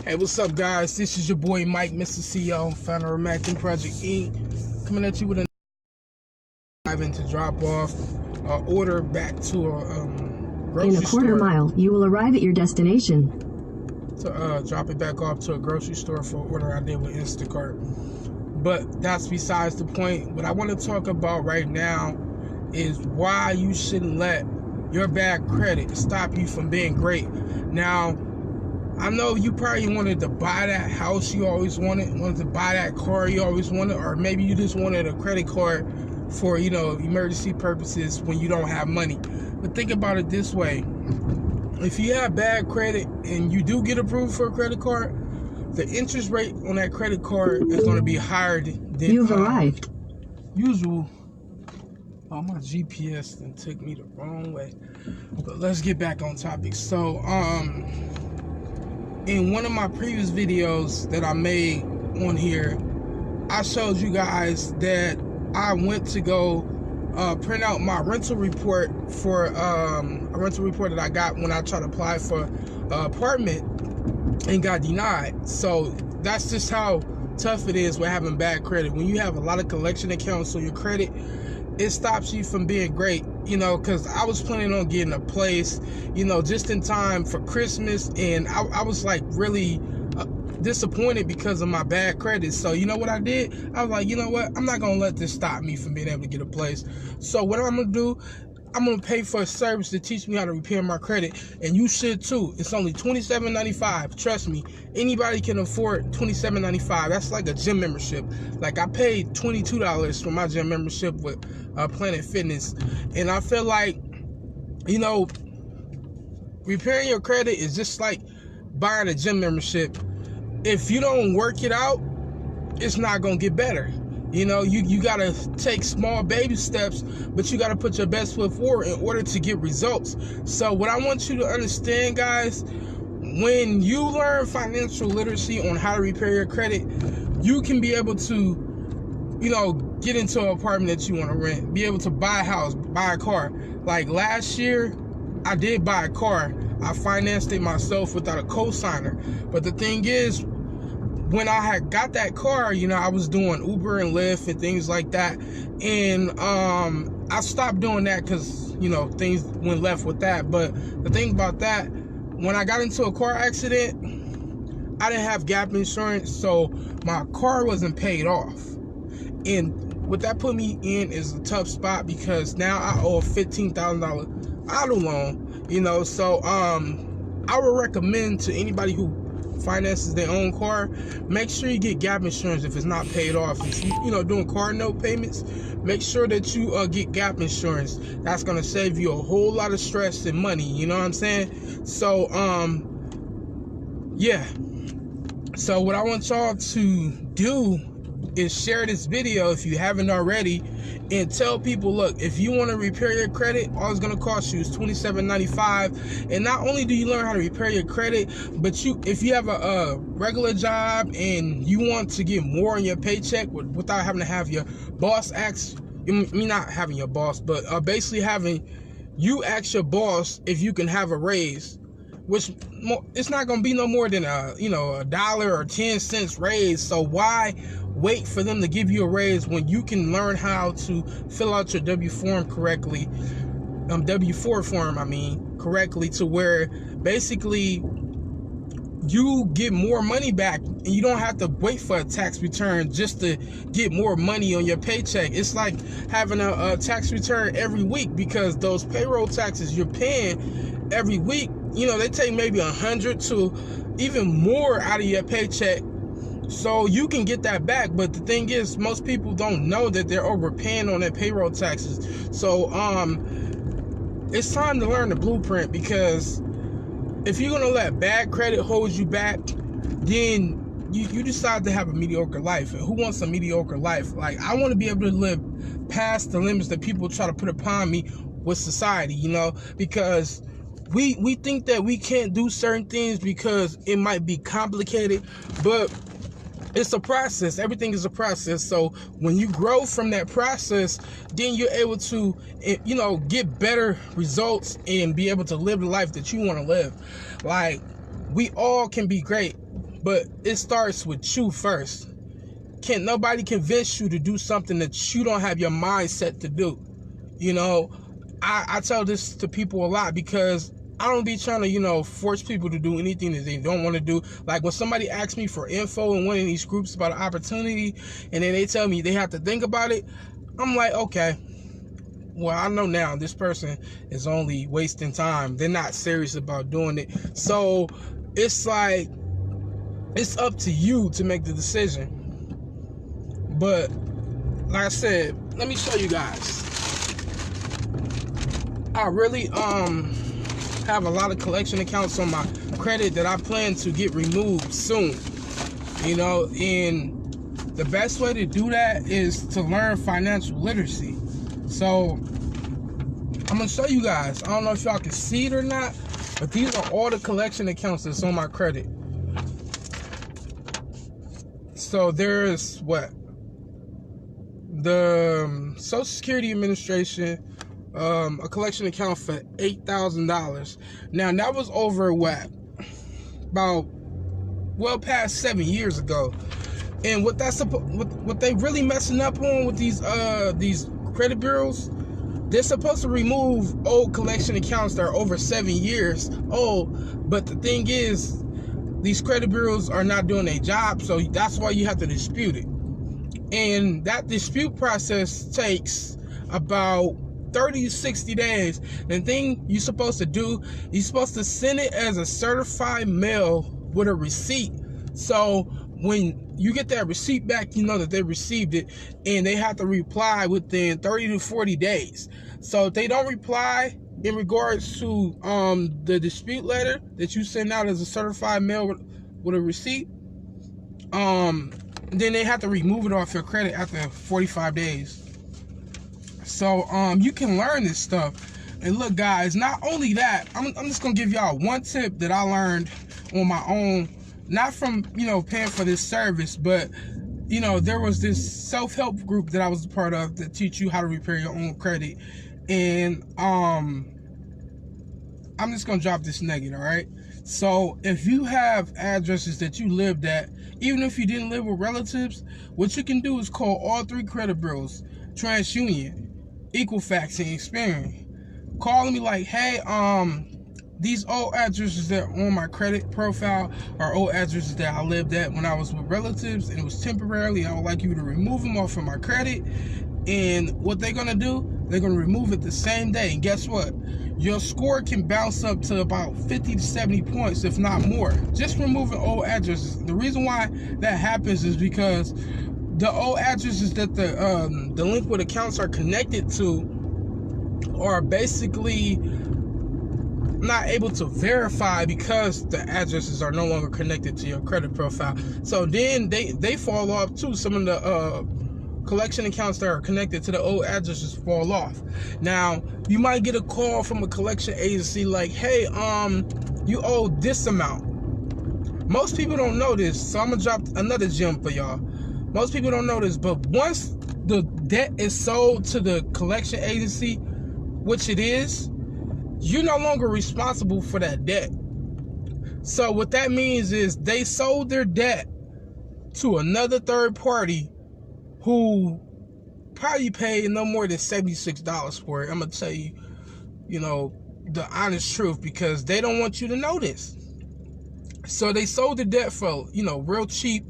Hey, what's up, guys? This is your boy Mike, Mr. CEO, founder of Mackin Project Inc. Coming at you with a driving to drop off order back to a grocery store. In a quarter mile, you will arrive at your destination. To drop it back off to a grocery store for an order I did with Instacart. But that's besides the point. What I want to talk about right now is why you shouldn't let your bad credit stop you from being great. Now, I know you probably wanted to buy that house you always wanted to buy that car you always wanted, or maybe you just wanted a credit card for, emergency purposes when you don't have money. But think about it this way. If you have bad credit and you do get approved for a credit card, the interest rate on that credit card is going to be higher than You've arrived. Usual. Oh, my GPS then took me the wrong way. But let's get back on topic. So, in one of my previous videos that I made on here, I showed you guys that I went to go print out my rental report for a rental report that I got when I tried to apply for an apartment and got denied. So that's just how tough it is with having bad credit. When you have a lot of collection accounts on your credit, it stops you from being great, because I was planning on getting a place, just in time for Christmas, and I was like really disappointed because of my bad credit. So you know what I did? I was like, you know what? I'm not gonna let this stop me from being able to get a place. So what I'm gonna do, I'm gonna pay for a service to teach me how to repair my credit, and you should too. It's only $27.95. Trust me, anybody can afford $27.95. That's like a gym membership. Like, I paid $22 for my gym membership with Planet Fitness, and I feel like, repairing your credit is just like buying a gym membership. If you don't work it out, it's not gonna get better. You gotta take small baby steps, but you gotta put your best foot forward in order to get results. So what I want you to understand, guys, when you learn financial literacy on how to repair your credit, you can be able to, get into an apartment that you want to rent, be able to buy a house, buy a car. Like last year, I did buy a car. I financed it myself without a co-signer. But the thing is, when I had got that car, I was doing Uber and Lyft and things like that. And I stopped doing that because, things went left with that. But the thing about that, when I got into a car accident, I didn't have gap insurance, so my car wasn't paid off. And what that put me in is a tough spot, because now I owe a $15,000 auto loan, so I would recommend to anybody who finances their own car, make sure you get gap insurance if it's not paid off. If you doing car note payments, make sure that you get gap insurance. That's gonna save you a whole lot of stress and money, you know what I'm saying? So yeah, so what I want y'all to do is share this video if you haven't already, and tell people, look, if you want to repair your credit, all it's going to cost you is $27.95. And not only do you learn how to repair your credit, but if you have a regular job and you want to get more on your paycheck without having to have your boss ask, not having your boss, but basically having you ask your boss if you can have a raise, which it's not going to be no more than a dollar or 10 cents raise. So why wait for them to give you a raise when you can learn how to fill out your W4 form correctly, to where basically you get more money back, and you don't have to wait for a tax return just to get more money on your paycheck. It's like having a tax return every week, because those payroll taxes you're paying every week, they take maybe 100 to even more out of your paycheck, so you can get that back. But the thing is, most people don't know that they're overpaying on their payroll taxes. So it's time to learn the blueprint, because if you're gonna let bad credit hold you back, then you decide to have a mediocre life. And who wants a mediocre life? Like, I want to be able to live past the limits that people try to put upon me with society, because we think that we can't do certain things because it might be complicated, but it's a process. Everything is a process. So when you grow from that process, then you're able to, get better results and be able to live the life that you want to live. Like, we all can be great. But it starts with you first. Can't nobody convince you to do something that you don't have your mindset to do. You know, I tell this to people a lot because I don't be trying to, force people to do anything that they don't want to do. Like when somebody asks me for info in one of these groups about an opportunity, and then they tell me they have to think about it, I'm like, okay, well, I know now this person is only wasting time. They're not serious about doing it. So it's like, it's up to you to make the decision. But like I said, let me show you guys. I really have a lot of collection accounts on my credit that I plan to get removed soon. And the best way to do that is to learn financial literacy. So I'm gonna show you guys. I don't know if y'all can see it or not, but these are all the collection accounts that's on my credit. So there's the Social Security Administration, a collection account for $8,000. Now that was over about well past 7 years ago. And what they really messing up on with these credit bureaus, they're supposed to remove old collection accounts that are over 7 years old. But the thing is, these credit bureaus are not doing their job, so that's why you have to dispute it. And that dispute process takes about 30 to 60 days. The thing you're supposed to do, you're supposed to send it as a certified mail with a receipt. So when you get that receipt back, you know that they received it, and they have to reply within 30 to 40 days. So if they don't reply in regards to the dispute letter that you send out as a certified mail with a receipt, then they have to remove it off your credit after 45 days. So you can learn this stuff. And look, guys, not only that, I'm just gonna give y'all one tip that I learned on my own, not from paying for this service, but there was this self-help group that I was a part of that teach you how to repair your own credit. And I'm just gonna drop this nugget, all right? So if you have addresses that you lived at, even if you didn't live with relatives, what you can do is call all 3 credit bureaus: TransUnion, Equifax, and Experian. Call and be like, hey, these old addresses that are on my credit profile are old addresses that I lived at when I was with relatives, and it was temporarily. I would like you to remove them off of my credit. And what they're gonna do, they're gonna remove it the same day. And guess what? Your score can bounce up to about 50 to 70 points, if not more, just removing old addresses. The reason why that happens is because the old addresses that the delinquent accounts are connected to are basically not able to verify because the addresses are no longer connected to your credit profile. So then they fall off too. Some of the collection accounts that are connected to the old addresses fall off. Now you might get a call from a collection agency like, hey, you owe this amount. Most people don't know this, so I'm gonna drop another gem for y'all. Most people don't know this, but once the debt is sold to the collection agency, which it is, you're no longer responsible for that debt. So what that means is they sold their debt to another third party who probably paid no more than $76 for it. I'm gonna tell you, the honest truth, because they don't want you to know this. So they sold the debt for, real cheap.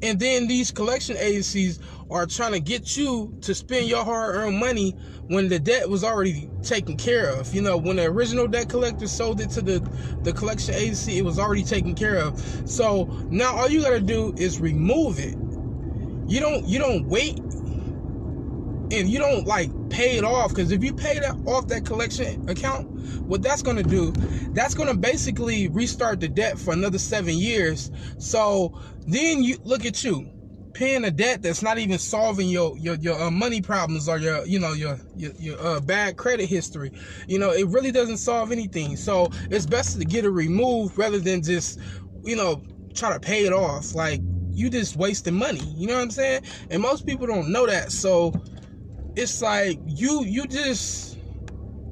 And then these collection agencies are trying to get you to spend your hard-earned money when the debt was already taken care of. When the original debt collector sold it to the collection agency, it was already taken care of. So now all you gotta do is remove it. You don't wait, and you don't pay it off, because if you pay off that collection account, what that's gonna do, that's gonna basically restart the debt for another 7 years. So then you look at you paying a debt that's not even solving your money problems or your bad credit history. It really doesn't solve anything. So it's best to get it removed rather than just try to pay it off. You just wasting money. You know what I'm saying? And most people don't know that. So it's like you just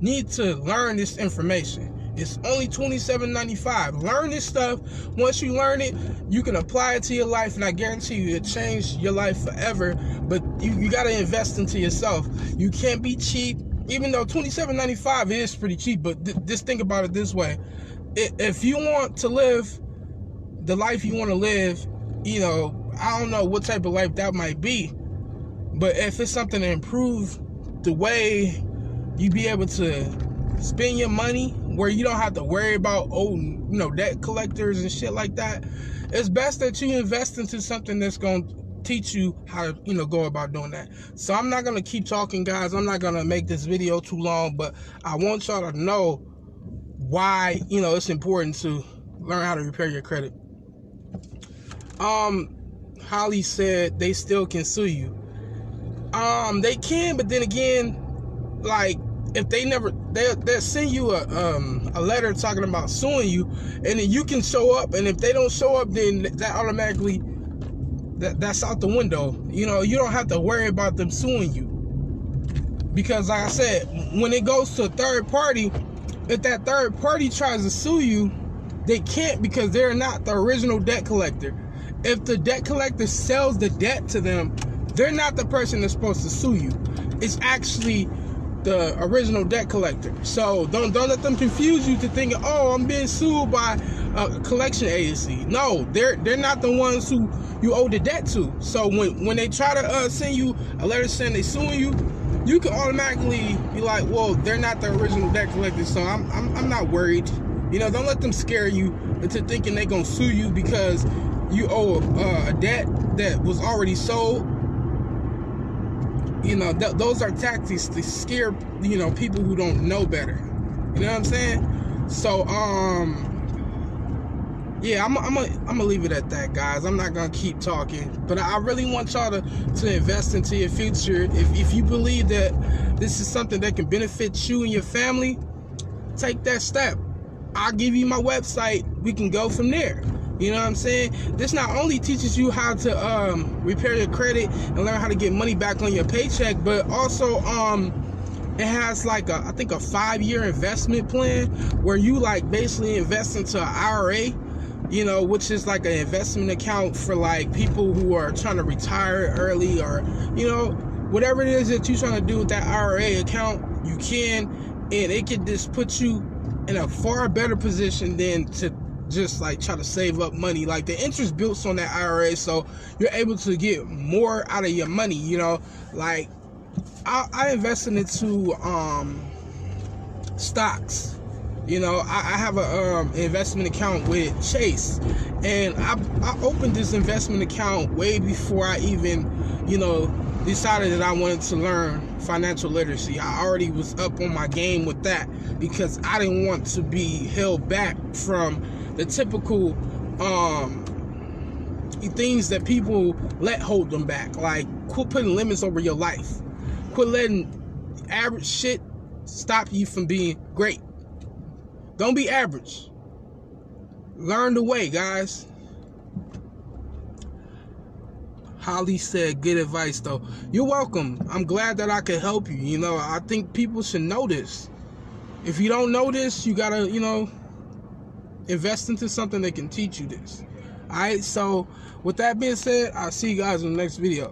need to learn this information. It's only $27.95. Learn this stuff. Once you learn it, you can apply it to your life, and I guarantee you it'll change your life forever. But you got to invest into yourself. You can't be cheap, even though $27.95 is pretty cheap. But just think about it this way. If you want to live the life you want to live, you know, I don't know what type of life that might be, but if it's something to improve the way you be able to spend your money, where you don't have to worry about debt collectors and shit like that, it's best that you invest into something that's going to teach you how to go about doing that. So I'm not going to keep talking, guys. I'm not going to make this video too long, but I want y'all to know why it's important to learn how to repair your credit. Holly said they still can sue you. They can, but then again, like, if they'll send you a letter talking about suing you, and then you can show up, and if they don't show up, then that automatically that's out the window. You don't have to worry about them suing you, because like I said, when it goes to a third party, if that third party tries to sue you, they can't, because they're not the original debt collector. If the debt collector sells the debt to them, they're not the person that's supposed to sue you. It's actually the original debt collector. So don't let them confuse you to thinking, oh, I'm being sued by a collection agency. No, they're not the ones who you owe the debt to. So when they try to send you a letter saying they suing you, you can automatically be like, well, they're not the original debt collector, so I'm not worried. Don't let them scare you into thinking they're gonna sue you because you owe a debt that was already sold. Those are tactics to scare people who don't know better. You know what I'm saying? So yeah, I'm gonna leave it at that, guys. I'm not gonna keep talking, but I really want y'all to invest into your future. If you believe that this is something that can benefit you and your family, take that step. I'll give you my website. We can go from there. You know what I'm saying? This not only teaches you how to repair your credit and learn how to get money back on your paycheck, but also it has like I think a 5-year investment plan where you like basically invest into an IRA, which is like an investment account for like people who are trying to retire early, or whatever it is that you're trying to do with that IRA account, you can, and it can just put you in a far better position than to just like try to save up money. Like, the interest builds on that IRA, so you're able to get more out of your money. Like I invested into stocks. I have a investment account with Chase, and I opened this investment account way before I even decided that I wanted to learn financial literacy. I already was up on my game with that, because I didn't want to be held back from the typical things that people let hold them back. Like, quit putting limits over your life. Quit letting average shit stop you from being great. Don't be average. Learn the way, guys. Holly said, good advice, though. You're welcome. I'm glad that I could help you. I think people should know this. If you don't know this, you gotta, invest into something that can teach you this. Alright, so with that being said, I'll see you guys in the next video.